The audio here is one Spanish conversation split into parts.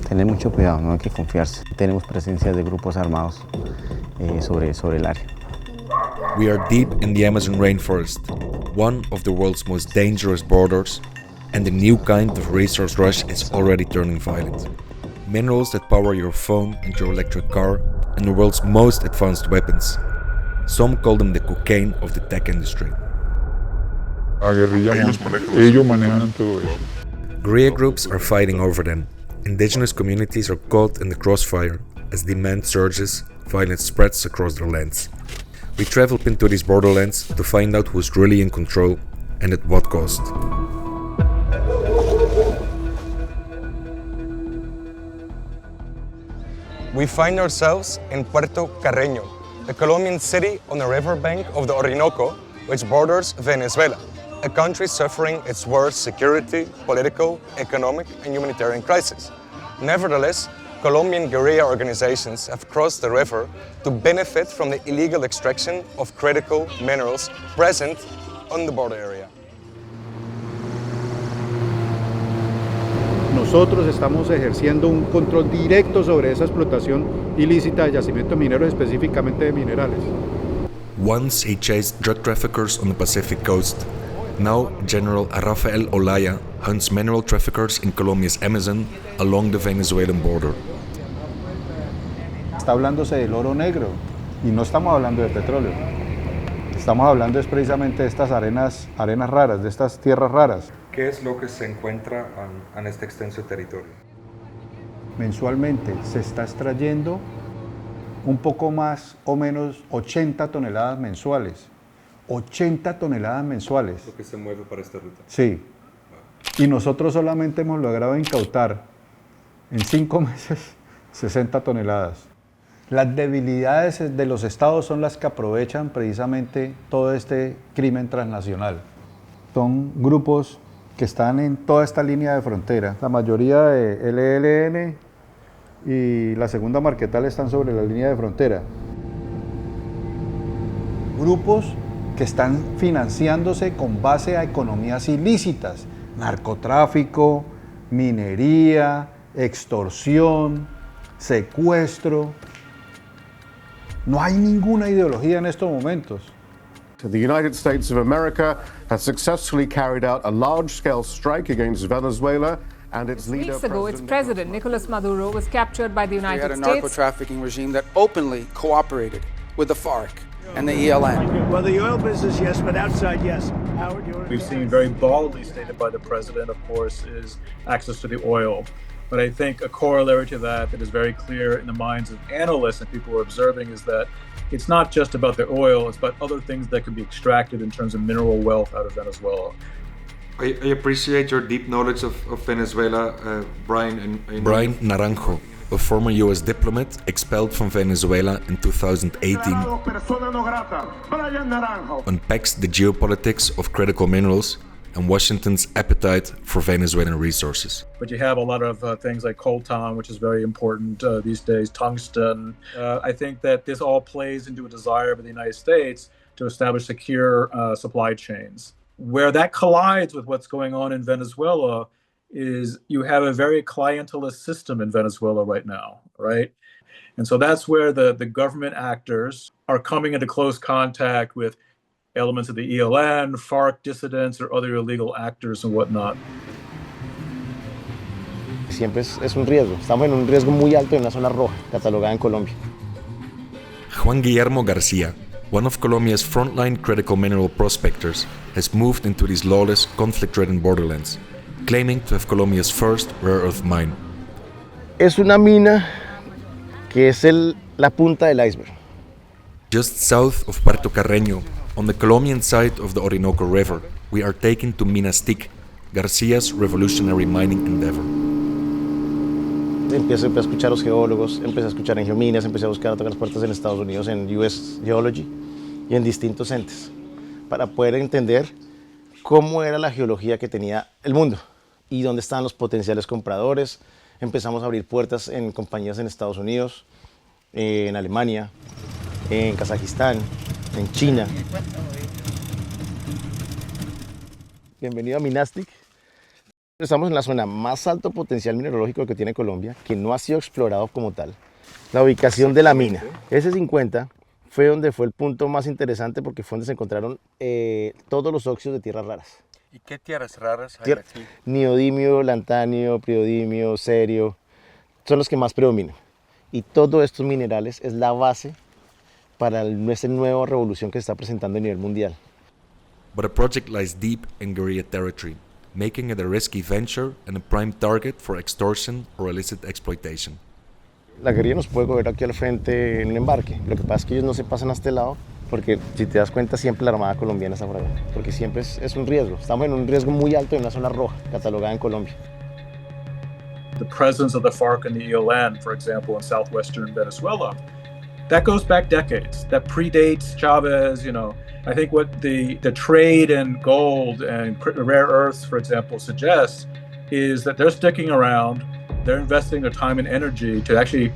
Tener mucho cuidado, no hay que confiarse. Tenemos presencia de grupos armados sobre el área. We are deep in the Amazon rainforest, one of the world's most dangerous borders, and the new kind of resource rush is already turning violent. Minerals that power your phone and your electric car, and the world's most advanced weapons. Some call them the cocaine of the tech industry. La guerrilla ellos manejan todo eso. Guerrilla groups are fighting over them. Indigenous communities are caught in the crossfire. As demand surges, violence spreads across their lands. We traveled into these borderlands to find out who's really in control and at what cost. We find ourselves in Puerto Carreño, the Colombian city on the riverbank of the Orinoco, which borders Venezuela, a country suffering its worst security, political, economic, and humanitarian crisis. Nevertheless, Colombian guerrilla organizations have crossed the river to benefit from the illegal extraction of critical minerals present on the border area. Nosotros estamos ejerciendo un control directo sobre esa explotación ilícita de yacimientos mineros, específicamente de minerales. Once he chased drug traffickers on the Pacific coast. Now General Rafael Olaya hunts mineral traffickers in Colombia's Amazon along the Venezuelan border. Está hablándose del oro negro y no estamos hablando de petróleo. Estamos hablando es precisamente de estas arenas raras, de estas tierras raras. ¿Qué es lo que se encuentra en este extenso territorio? Mensualmente se está extrayendo un poco más o menos 80 toneladas mensuales. 80 toneladas mensuales. Lo que se mueve para esta ruta. Sí. Y nosotros solamente hemos logrado incautar en 5 meses 60 toneladas. Las debilidades de los estados son las que aprovechan precisamente todo este crimen transnacional. Son grupos que están en toda esta línea de frontera. La mayoría de LLN y la segunda Marquetal están sobre la línea de frontera. Grupos que están financiándose con base a economías ilícitas, narcotráfico, minería, extorsión, secuestro. No hay ninguna ideología en estos momentos. The United States of America has successfully carried out a large-scale strike against Venezuela and its leader. Weeks ago, its president, Nicolas Maduro, was captured by the United States. We had a narco-trafficking regime that openly cooperated with the FARC and the ELN. Well, the oil business, yes, but outside, yes. Howard, we've seen very baldly stated by the president, of course, is access to the oil. But I think a corollary to that is very clear in the minds of analysts and people who are observing is that it's not just about the oil, it's about other things that can be extracted in terms of mineral wealth out of Venezuela. I appreciate your deep knowledge of Venezuela, Brian. Brian Naranjo, a former US diplomat expelled from Venezuela in 2018, unpacks the geopolitics of critical minerals and Washington's appetite for Venezuelan resources. But you have a lot of things like coltan, which is very important these days, tungsten. I think that this all plays into a desire by the United States to establish secure supply chains. Where that collides with what's going on in Venezuela is you have a very clientelist system in Venezuela right now, right? And so that's where the government actors are coming into close contact with elements of the ELN, FARC dissidents, or other illegal actors and whatnot. Siempre es un riesgo. Estamos en un riesgo muy alto en una zona roja, catalogada en Colombia. Juan Guillermo García, one of Colombia's frontline critical mineral prospectors, has moved into these lawless, conflict-ridden borderlands, claiming to have Colombia's first rare earth mine. Es una mina que es la punta del iceberg. Just south of Puerto Carreño, on the Colombian side of the Orinoco River, we are taken to Minastic, García's revolutionary mining endeavor. Empecé a escuchar a los geólogos, empecé a escuchar en Geominas, empecé a buscar a tocar las puertas en Estados Unidos, en US Geology y en distintos entes, para poder entender cómo era la geología que tenía el mundo y dónde estaban los potenciales compradores. Empezamos a abrir puertas en compañías en Estados Unidos, en Alemania, en Kazajistán, en China. Bienvenido a Minastic. Estamos en la zona más alto potencial mineralógico que tiene Colombia, que no ha sido explorado como tal. La ubicación de la mina. S50 fue donde fue el punto más interesante porque fue donde se encontraron todos los óxidos de tierras raras. ¿Y qué tierras raras hay aquí? Neodimio, lantanio, priodimio, cerio, son los que más predominan. Y todos estos minerales es la base para esta nueva revolución que se está presentando a nivel mundial. But the project lies deep in guerrilla territory, making it a risky venture and a prime target for extortion or illicit exploitation. La guerrilla nos puede coger aquí al frente en un embarque. Lo que pasa es que ellos no se pasan a este lado porque, si te das cuenta, siempre la Armada colombiana está por allá. Porque siempre es un riesgo. Estamos en un riesgo muy alto en una zona roja, catalogada en Colombia. The presence of the FARC and the ELN, for example, in southwestern Venezuela, that goes back decades. That predates Chavez, you know. I think what the trade in gold and rare earths, for example, suggests is that they're sticking around, they're investing their time and energy to actually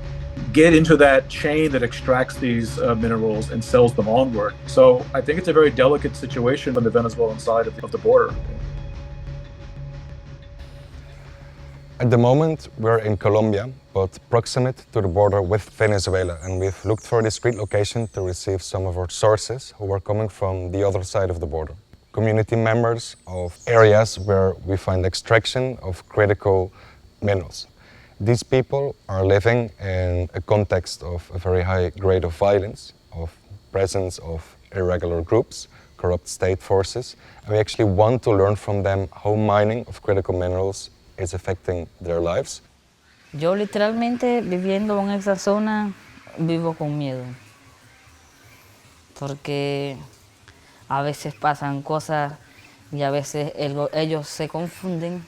get into that chain that extracts these minerals and sells them onward. So I think it's a very delicate situation on the Venezuelan side of the border. At the moment, we're in Colombia, but proximate to the border with Venezuela, and we've looked for a discreet location to receive some of our sources who are coming from the other side of the border. Community members of areas where we find extraction of critical minerals. These people are living in a context of a very high grade of violence, of presence of irregular groups, corrupt state forces, and we actually want to learn from them how mining of critical minerals is affecting their lives. Yo literalmente viviendo en esa zona vivo con miedo, porque a veces pasan cosas y a veces ellos se confunden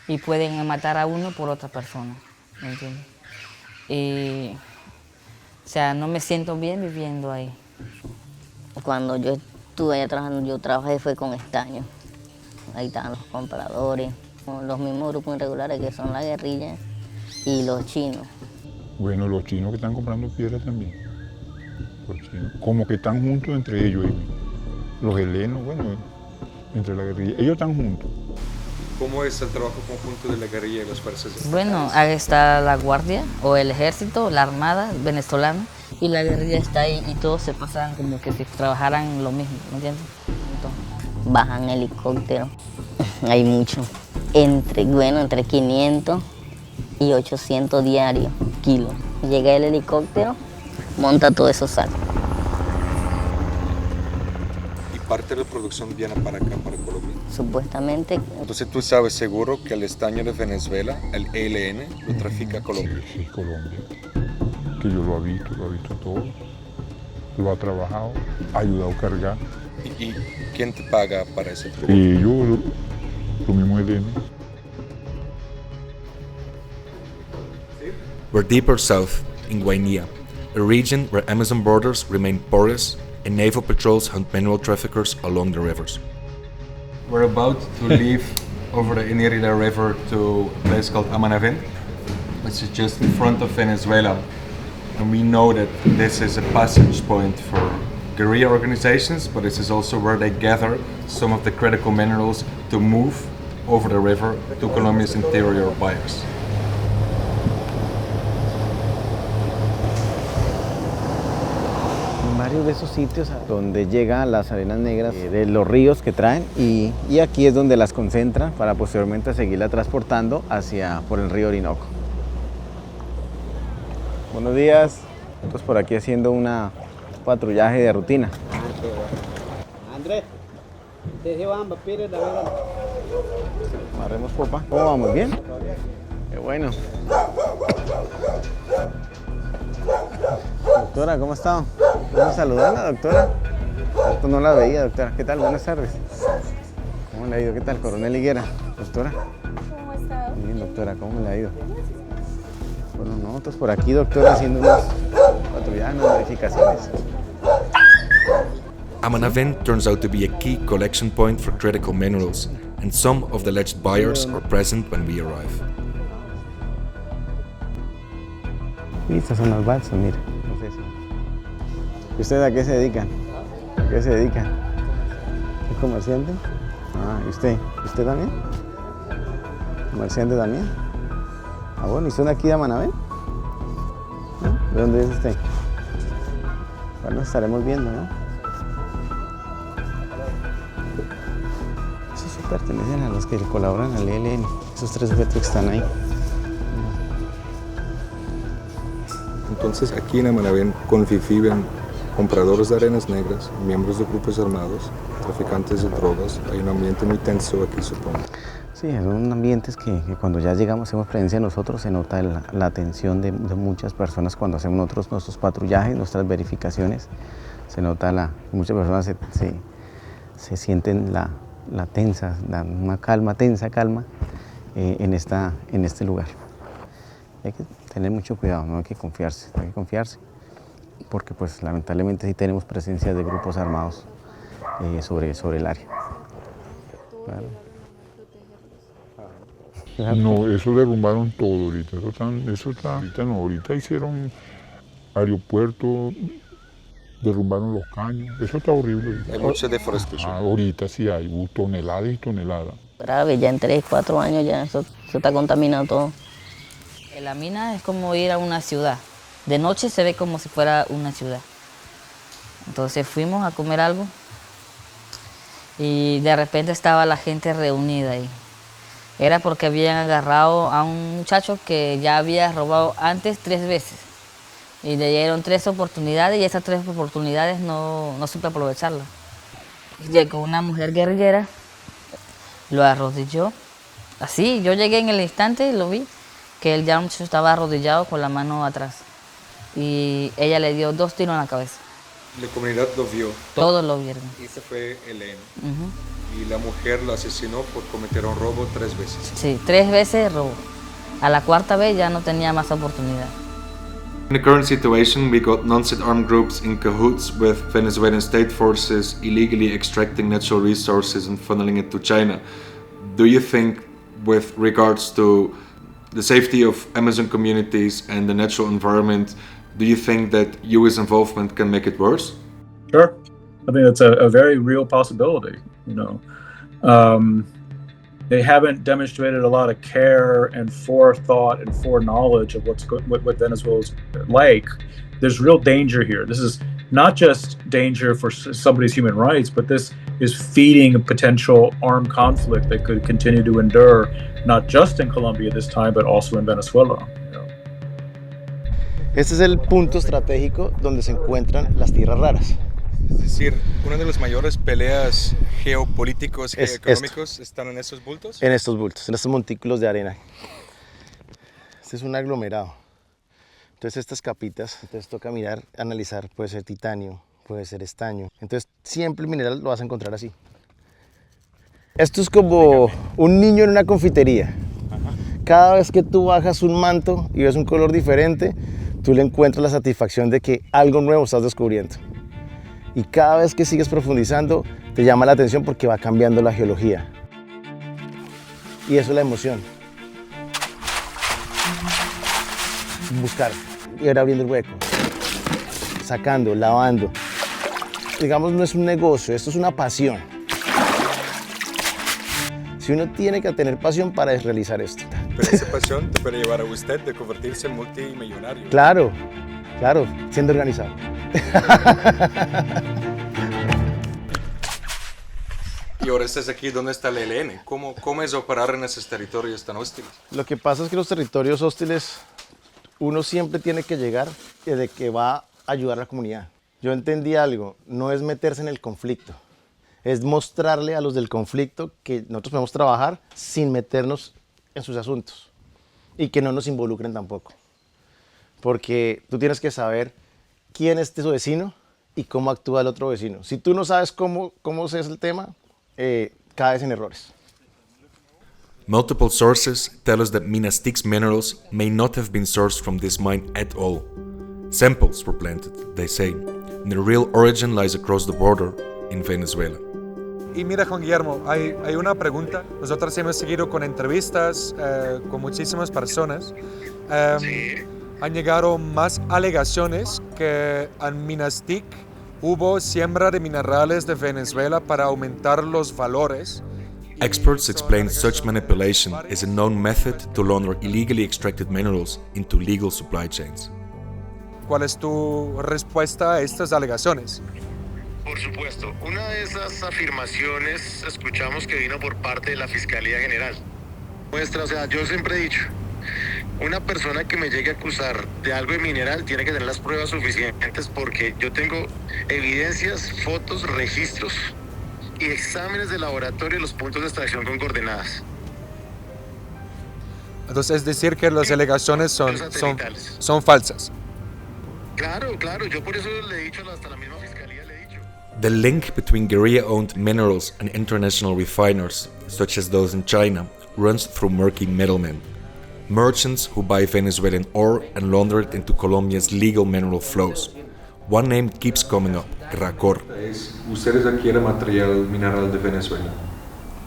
y pueden matar a uno por otra persona, ¿me entiendes? Y, o sea, no me siento bien viviendo ahí. Cuando yo estuve allá trabajando, yo trabajé fue con estaño. Ahí estaban los compradores, los mismos grupos irregulares que son la guerrilla y los chinos. Bueno, los chinos que están comprando piedra también. Los chinos, como que están juntos entre ellos. Los helenos, bueno, entre la guerrilla. Ellos están juntos. ¿Cómo es el trabajo conjunto de la guerrilla y las fuerzas estatales? Bueno, ahí está la guardia o el ejército, la armada venezolana y la guerrilla está ahí y todos se pasan como que si trabajaran lo mismo, ¿me entiendes? Entonces, bajan helicópteros, hay mucho. Entre 500 y 800 diarios, kilos. Llega el helicóptero, monta todo eso sacos. ¿Y parte de la producción viene para acá, para Colombia? Supuestamente. Entonces tú sabes seguro que el estaño de Venezuela, el ELN, lo trafica a Colombia. Sí, Colombia. Que yo lo he visto todo. Lo ha trabajado, ha ayudado a cargar. ¿Y quién te paga para ese trabajo? Y yo, lo mismo ELN. We're deeper south, in Guainía, a region where Amazon borders remain porous and naval patrols hunt mineral traffickers along the rivers. We're about to leave over the Inirida River to a place called Amanavin, which is just in front of Venezuela. And we know that this is a passage point for guerrilla organizations, but this is also where they gather some of the critical minerals to move over the river to Colombia's interior buyers. Varios de esos sitios donde llegan las arenas negras de los ríos que traen y aquí es donde las concentran para posteriormente seguirla transportando por el río Orinoco. Buenos días, nosotros por aquí haciendo un patrullaje de rutina. Andrés, Amarremos popa. ¿Cómo vamos? ¿Bien? Qué bueno. Doctora, ¿cómo está? ¿Puedo saludarla, doctora? Esto no la veía, doctora. ¿Qué tal? Buenas tardes. ¿Cómo le ha ido? ¿Qué tal, coronel Higuera? Doctora. ¿Cómo está? Bien, doctora, ¿cómo le ha ido? Bueno, nosotros por aquí, doctora, haciendo unas patrullajes, unas verificaciones. Amanavin turns out to be a key collection point for critical minerals, and some of the alleged buyers are present when we arrive. Y estas son las balsas, mire. No sé si... ¿Y ustedes a qué se dedican? ¿A qué se dedican? ¿Es comerciante? Ah, ¿y usted? ¿Usted también? Comerciante también. Ah, bueno, ¿y son aquí de Amanavén? ¿No? ¿De dónde es usted? Bueno, estaremos viendo, ¿no? Esos sí pertenecen a los que colaboran al ELN, esos 3 sujetos que están ahí. Entonces aquí en Amanavén conviven compradores de arenas negras, miembros de grupos armados, traficantes de drogas. Hay un ambiente muy tenso aquí, supongo. Sí, son ambientes que cuando ya llegamos, hacemos presencia nosotros, se nota la atención de muchas personas cuando hacemos nuestros patrullajes, nuestras verificaciones. Se nota muchas personas se sienten la tensa, una calma, tensa calma en este lugar. Hay que tener mucho cuidado, no hay que confiarse, porque pues lamentablemente sí tenemos presencia de grupos armados sobre el área. Claro. No, eso derrumbaron todo ahorita, ahorita hicieron aeropuerto, derrumbaron los caños, eso está horrible. Hay mucha deforestación. Ahorita sí hay toneladas y toneladas. Grave, ya en 3, 4 años ya eso se está contaminando todo. La mina es como ir a una ciudad. De noche se ve como si fuera una ciudad. Entonces fuimos a comer algo y de repente estaba la gente reunida ahí. Era porque habían agarrado a un muchacho que ya había robado antes 3 veces. Y le dieron 3 oportunidades y esas 3 oportunidades no supe aprovecharlas. Llegó una mujer guerrillera, lo arrodilló. Así, yo llegué en el instante y lo vi, que el muchacho estaba arrodillado con la mano atrás. Y ella le dio 2 tiros en la cabeza. La comunidad lo vio. Todos lo vieron. Y ese fue Elena. Y la mujer lo asesinó por cometer un robo 3 veces. Sí, 3 veces robó. A la 4ª vez ya no tenía más oportunidad. In the current situation, we got non-state armed groups in cahoots with Venezuelan state forces illegally extracting natural resources and funneling it to China. Do you think, with regards to the safety of Amazon communities and the natural environment, do you think that US involvement can make it worse? Sure. I think that's a very real possibility, you know. They haven't demonstrated a lot of care and forethought and foreknowledge of what Venezuela's like. There's real danger here. This is not just danger for somebody's human rights, but this is feeding a potential armed conflict that could continue to endure, not just in Colombia this time, but also in Venezuela. Este es el punto estratégico donde se encuentran las tierras raras. Es decir, una de las mayores peleas geopolíticos y económicos están en estos bultos. En estos bultos, en estos montículos de arena. Este es un aglomerado. Entonces estas capitas, entonces toca mirar, analizar, puede ser titanio, puede ser estaño. Entonces siempre el mineral lo vas a encontrar así. Esto es como un niño en una confitería. Cada vez que tú bajas un manto y ves un color diferente, tú le encuentras la satisfacción de que algo nuevo estás descubriendo. Y cada vez que sigues profundizando, te llama la atención porque va cambiando la geología. Y eso es la emoción. Buscar, ir abriendo el hueco, sacando, lavando. Digamos, no es un negocio, esto es una pasión. Si uno tiene que tener pasión para realizar esto. Pero esa pasión te puede llevar a usted de convertirse en multimillonario. Claro, claro, siendo organizado. Y ahora estás aquí, ¿dónde está el ELN? ¿Cómo es operar en esos territorios tan hostiles? Lo que pasa es que los territorios hostiles, uno siempre tiene que llegar de que va a ayudar a la comunidad. Yo entendí algo, no es meterse en el conflicto, es mostrarle a los del conflicto que nosotros podemos trabajar sin meternos en sus asuntos y que no nos involucren tampoco. Porque tú tienes que saber quién es tu vecino y cómo actúa el otro vecino. Si tú no sabes cómo es el tema, caes en errores. Multiple sources tell us that Minas Tic's minerals may not have been sourced from this mine at all. Samples were planted, they say, and the real origin lies across the border in Venezuela. Y mira, Juan Guillermo, hay una pregunta. Nosotros hemos seguido con entrevistas con muchísimas personas. Han llegado más alegaciones que en Minas Tic hubo siembra de minerales de Venezuela para aumentar los valores Experts explain such manipulation is a known method to launder illegally extracted minerals into legal supply chains. ¿Cuál es tu respuesta a estas alegaciones? Por supuesto, una de esas afirmaciones escuchamos que vino por parte de la Fiscalía General. O sea, yo siempre he dicho, una persona que me llegue a acusar de algo de mineral tiene que tener las pruebas suficientes porque yo tengo evidencias, fotos, registros y exámenes de laboratorio de los puntos de extracción con coordenadas. Entonces es decir que las alegaciones son falsas. Claro, yo por eso le he dicho hasta la misma Fiscalía le he dicho. The link between guerrilla-owned minerals and international refiners, such as those in China, runs through murky middlemen. Merchants who buy Venezuelan ore and launder it into Colombia's legal mineral flows. One name keeps coming up, Gracor. ¿Ustedes adquieren material mineral de Venezuela?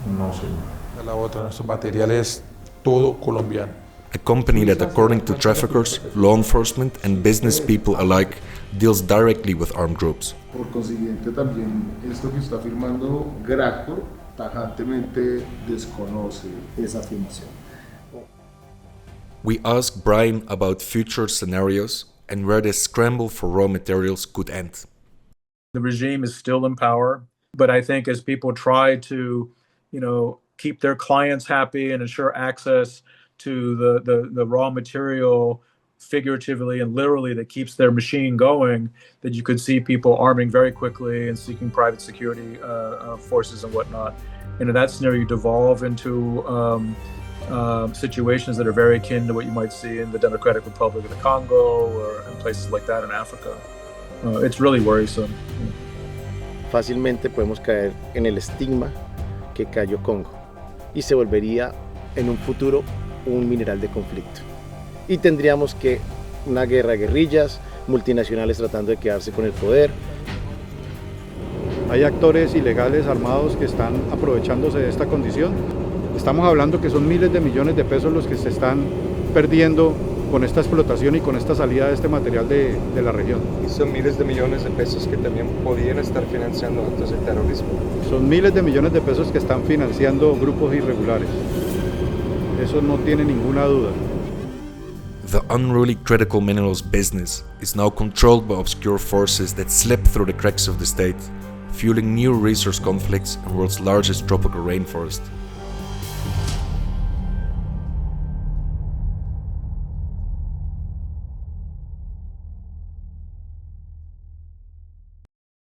No, señor. La otra, nuestro material es todo colombiano. A company that, according to traffickers, law enforcement and business people alike, deals directly with armed groups. Por consiguiente, también esto que está afirmando Gracor tajantemente desconoce esa afirmación. We asked Brian about future scenarios and where this scramble for raw materials could end. The regime is still in power, but I think as people try to, keep their clients happy and ensure access to the raw material figuratively and literally that keeps their machine going, that you could see people arming very quickly and seeking private security forces and whatnot. And in that scenario, you devolve into situations that are very akin to what you might see in the Democratic Republic of the Congo or in places like that in Africa. It's really worrisome. Fácilmente podemos caer en el estigma que cayó Congo y se volvería en un futuro un mineral de conflicto. Y tendríamos que una guerra de guerrillas, multinacionales tratando de quedarse con el poder. Hay actores ilegales armados que están aprovechándose de esta condición. Estamos hablando que son miles de millones de pesos los que se están perdiendo con esta explotación y con esta salida de este material de la región. Y son miles de millones de pesos que también podrían estar financiando actos de terrorismo. Son miles de millones de pesos que están financiando grupos irregulares. Eso no tiene ninguna duda. The unruly critical minerals business is now controlled by obscure forces that slip through the cracks of the state, fueling new resource conflicts in the world's largest tropical rainforest.